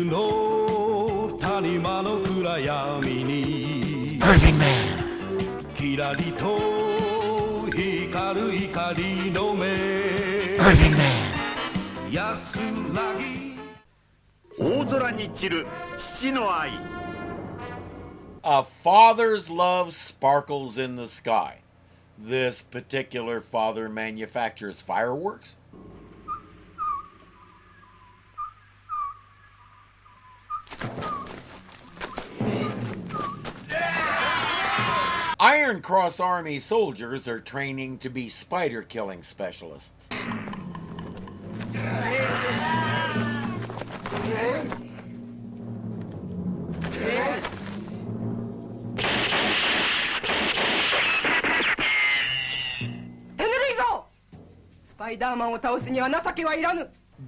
の谷間の暗闇に Irving Man キラリと光る光の目 Irving Man 安らぎ大空に散る父の愛 A father's love sparkles in the sky. This particular father manufactures fireworks. Iron Cross Army soldiers are training to be spider killing specialists.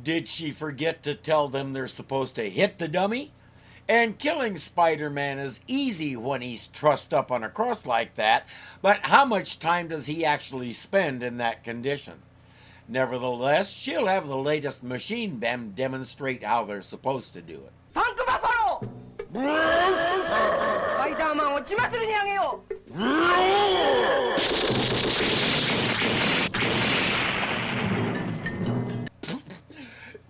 Did she forget to tell them they're supposed to hit the dummy? And killing Spider-Man is easy when he's trussed up on a cross like that, but how much time does he actually spend in that condition? Nevertheless, she'll have the latest machine them demonstrate how they're supposed to do it.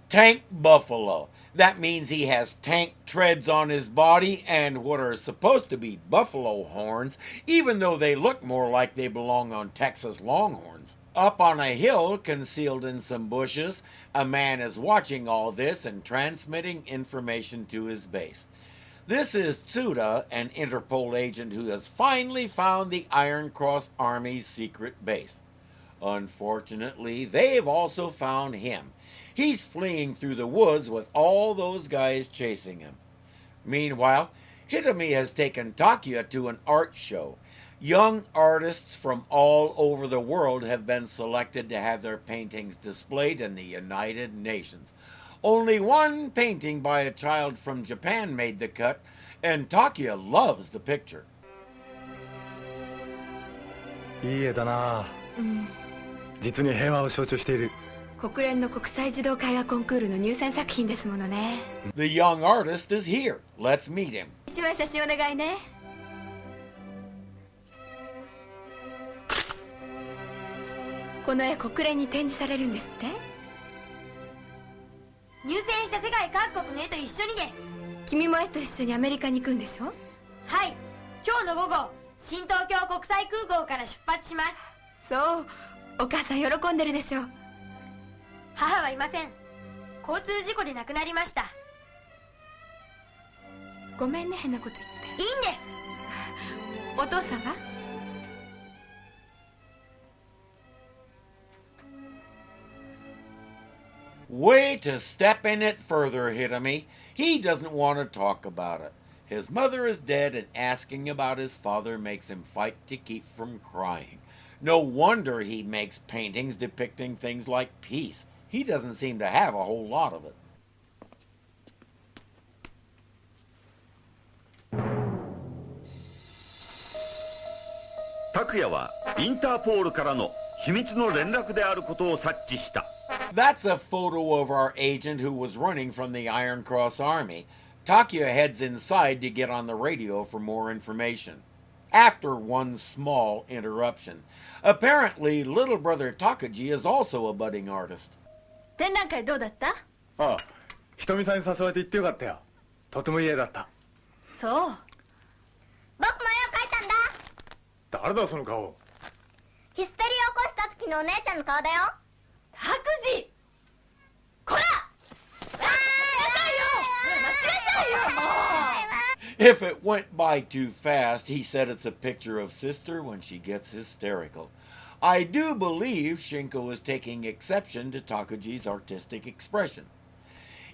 Tank Buffalo. That means he has tank treads on his body and what are supposed to be buffalo horns, even though they look more like they belong on Texas Longhorns. Up on a hill, concealed in some bushes, a man is watching all this and transmitting information to his base. This is Tuda, an Interpol agent who has finally found the Iron Cross Army's secret base. Unfortunately, they've also found him. He's fleeing through the woods with all those guys chasing him. Meanwhile, Hitomi has taken Takuya to an art show. Young artists from all over the world have been selected to have their paintings displayed in the United Nations. Only one painting by a child from Japan made the cut, and Takuya loves the picture. いい絵だな。実に平和を象徴している。国連の国際児童絵画コンクールの入選作品ですものね。The young artist is here. Let's meet him. 一枚写真お願いね。この絵国連に展示されるんですって？入選した世界各国の絵と一緒にです。君も絵と一緒にアメリカに行くんでしょ？はい。今日の午後、新東京国際空港から出発します。そう。お母さん喜んでるでしょう。母はいません。交通事故で亡くなりました。ごめんね、変なこと言って。いいんです。お父さんは？Way to step in it further, Hitomi. He doesn't want to talk about it. His mother is dead and asking about his father makes him fight to keep from crying. No wonder he makes paintings depicting things like peace. He doesn't seem to have a whole lot of it. 拓也はインターポールからの秘密の連絡であることを察知した。That's a photo of our agent who was running from the Iron Cross Army. Takuya heads inside to get on the radio for more information. After one small interruption. Apparently, little brother Takaji is also a budding artist. 展覧会どうだった？ああ、ひとみさんに誘われて行ってよかったよ。とてもいい絵だった。そう。僕も絵を描いたんだ。誰だその顔。ヒステリーを起こした時のお姉ちゃんの顔だよ。白磁。こら。If it went by too fast, he said it's a picture of sister when she gets hysterical. I do believe Shinko is taking exception to Takaji's artistic expression.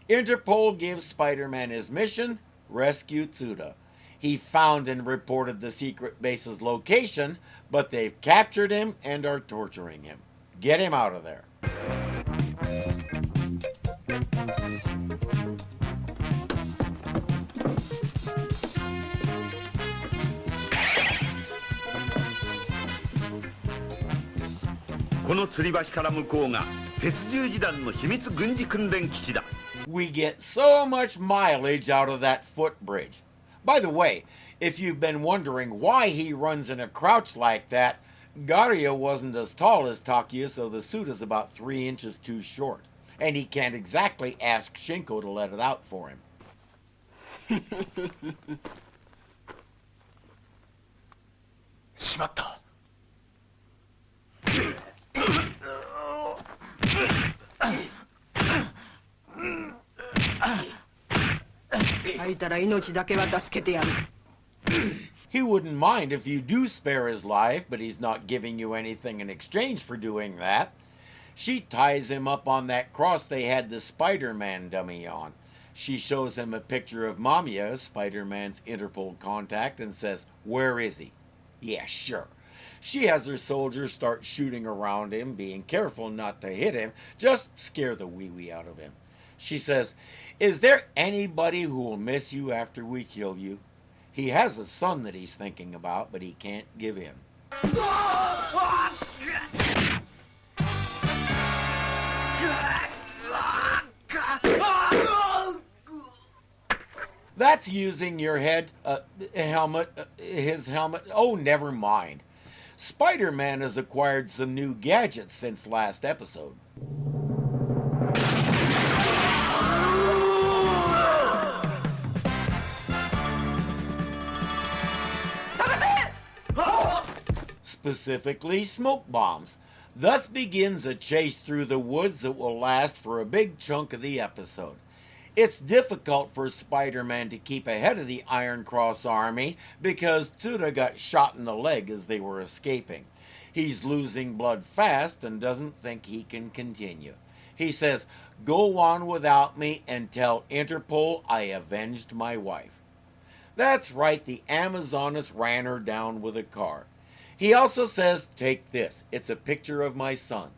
Interpol gives Spider-Man his mission, rescue Tuda. He found and reported the secret base's location, but they've captured him and are torturing him. Get him out of there. We get so much mileage out of that footbridge. By the way, if you've been wondering why he runs in a crouch like that, Garia wasn't as tall as Takuya, so the suit is about 3 inches too short. And he can't exactly ask Shinko to let it out for him. しまった。吐いたら命だけは助けてやる。 He wouldn't mind if you do spare his life, but he's not giving you anything in exchange for doing that. She ties him up on that cross they had the Spiderman dummy on. She shows him a picture of Mamiya, Spider-Man's Interpol contact, and says, "Where is he?" Yeah, sure. She has her soldiers start shooting around him, being careful not to hit him, just scare the wee-wee out of him. She says, "Is there anybody who will miss you after we kill you?" He has a son that he's thinking about, but he can't give in. That's using your head, his helmet. Oh, never mind. Spider-Man has acquired some new gadgets since last episode. Specifically, smoke bombs. Thus begins a chase through the woods that will last for a big chunk of the episode. It's difficult for Spider-Man to keep ahead of the Iron Cross army because Tuda got shot in the leg as they were escaping. He's losing blood fast and doesn't think he can continue. He says, "Go on without me and tell Interpol I avenged my wife." That's right, the Amazoness ran her down with a car. He also says, "Take this, it's a picture of my son."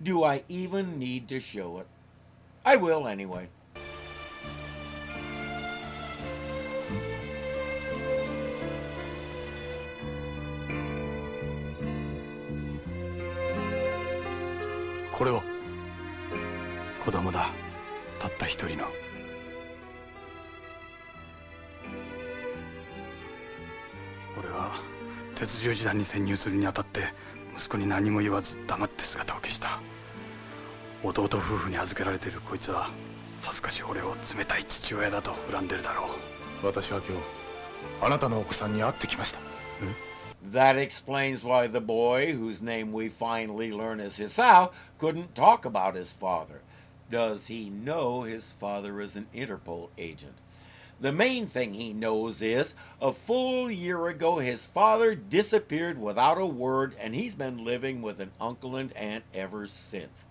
Do I even need to show it? I will anyway. This これは子供だ。たった一人の。俺は鉄十字団に潜入するにあたって息子に何も言わず黙って姿を消した。弟夫婦に預けられているこいつはさぞかし俺を冷たい父親だと恨んでるだろう。私は今日あなたのお子さんに会ってきました。That explains why the boy, whose name we finally learn is Hisao, couldn't talk about his father. Does he know his father is an Interpol agent? The main thing he knows is, a full year ago his father disappeared without a word, and he's been living with an uncle and aunt ever since.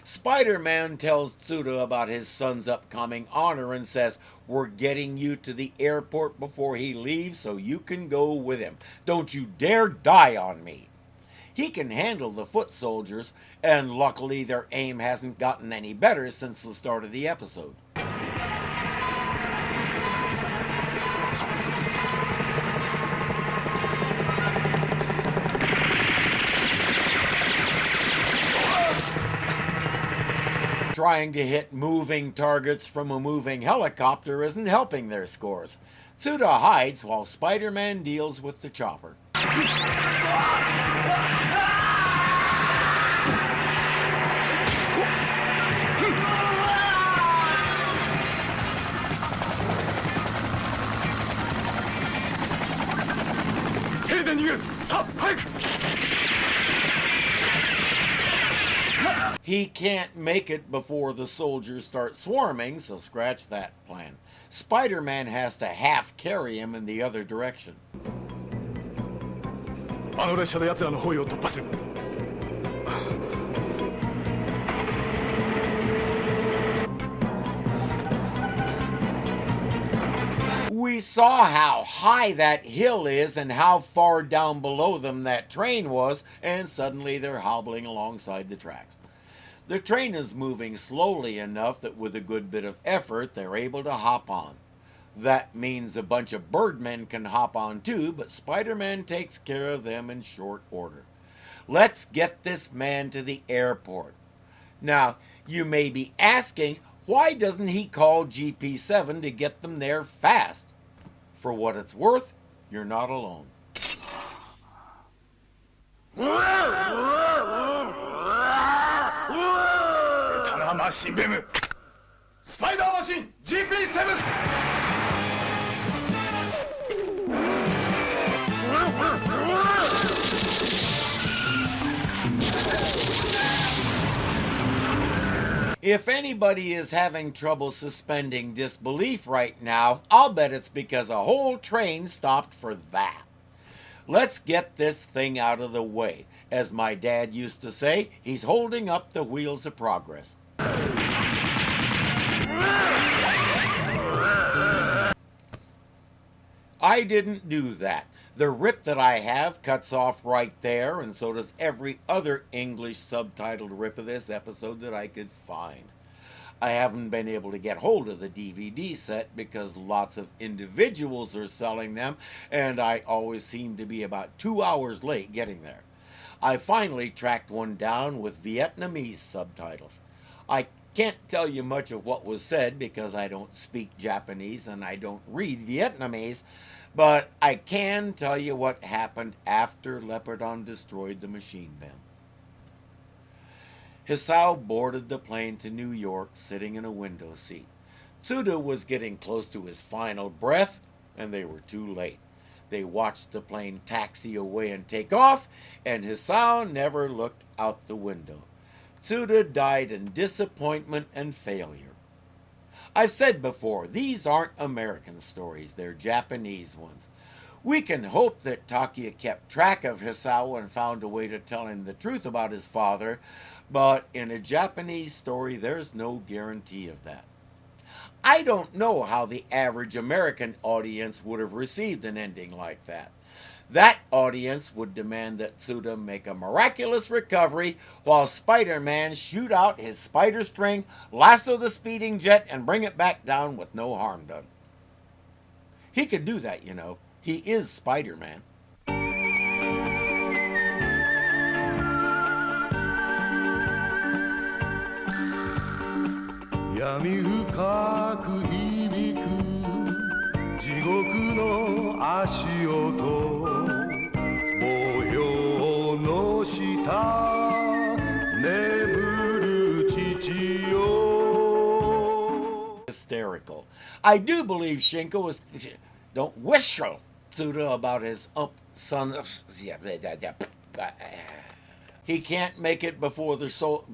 Spider-Man tells Tuda about his son's upcoming honor and says, "We're getting you to the airport before he leaves so you can go with him. Don't you dare die on me." He can handle the foot soldiers, and luckily their aim hasn't gotten any better since the start of the episode. Trying to hit moving targets from a moving helicopter isn't helping their scores. Tuda hides while Spider-Man deals with the chopper. He can't make it before the soldiers start swarming, so scratch that plan. Spider-Man has to half carry him in the other direction. あの列車で奴らの包囲を突破する。We saw how high that hill is and how far down below them that train was, and suddenly they're hobbling alongside the tracks. The train is moving slowly enough that with a good bit of effort they're able to hop on. That means a bunch of birdmen can hop on too, but Spider-Man takes care of them in short order. Let's get this man to the airport. Now, you may be asking, Why doesn't he call GP7 to get them there fast? For what it's worth, you're not alone. ベタなマシンベムスパイダーマシン GP7 If anybody is having trouble suspending disbelief right now, I'll bet it's because a whole train stopped for that. Let's get this thing out of the way. As my dad used to say, he's holding up the wheels of progress. I didn't do that. The rip that I have cuts off right there, and so does every other English subtitled rip of this episode that I could find. I haven't been able to get hold of the DVD set because lots of individuals are selling them, and I always seem to be about 2 hours late getting there. I finally tracked one down with Vietnamese subtitles. I can't tell you much of what was said because I don't speak Japanese and I don't read Vietnamese, but I can tell you what happened after Leopardon destroyed the machine bin. Hisao boarded the plane to New York sitting in a window seat. Tuda was getting close to his final breath, and they were too late. They watched the plane taxi away and take off, and Hisao never looked out the window. Tuda died in disappointment and failure. I've said before, these aren't American stories, they're Japanese ones. We can hope that Takia kept track of Hisao and found a way to tell him the truth about his father, but in a Japanese story, there's no guarantee of that. I don't know how the average American audience would have received an ending like that. That audience would demand that Tuda make a miraculous recovery while Spider-Man shoot out his spider string, lasso the speeding jet, and bring it back down with no harm done. He could do that, you know. He is Spider-Man.闇深く響く地獄の足音模様の下眠る父よ Hysterical. I do believe Shinko was... Don't whistle Tuda about his son... He can't make it before the soul...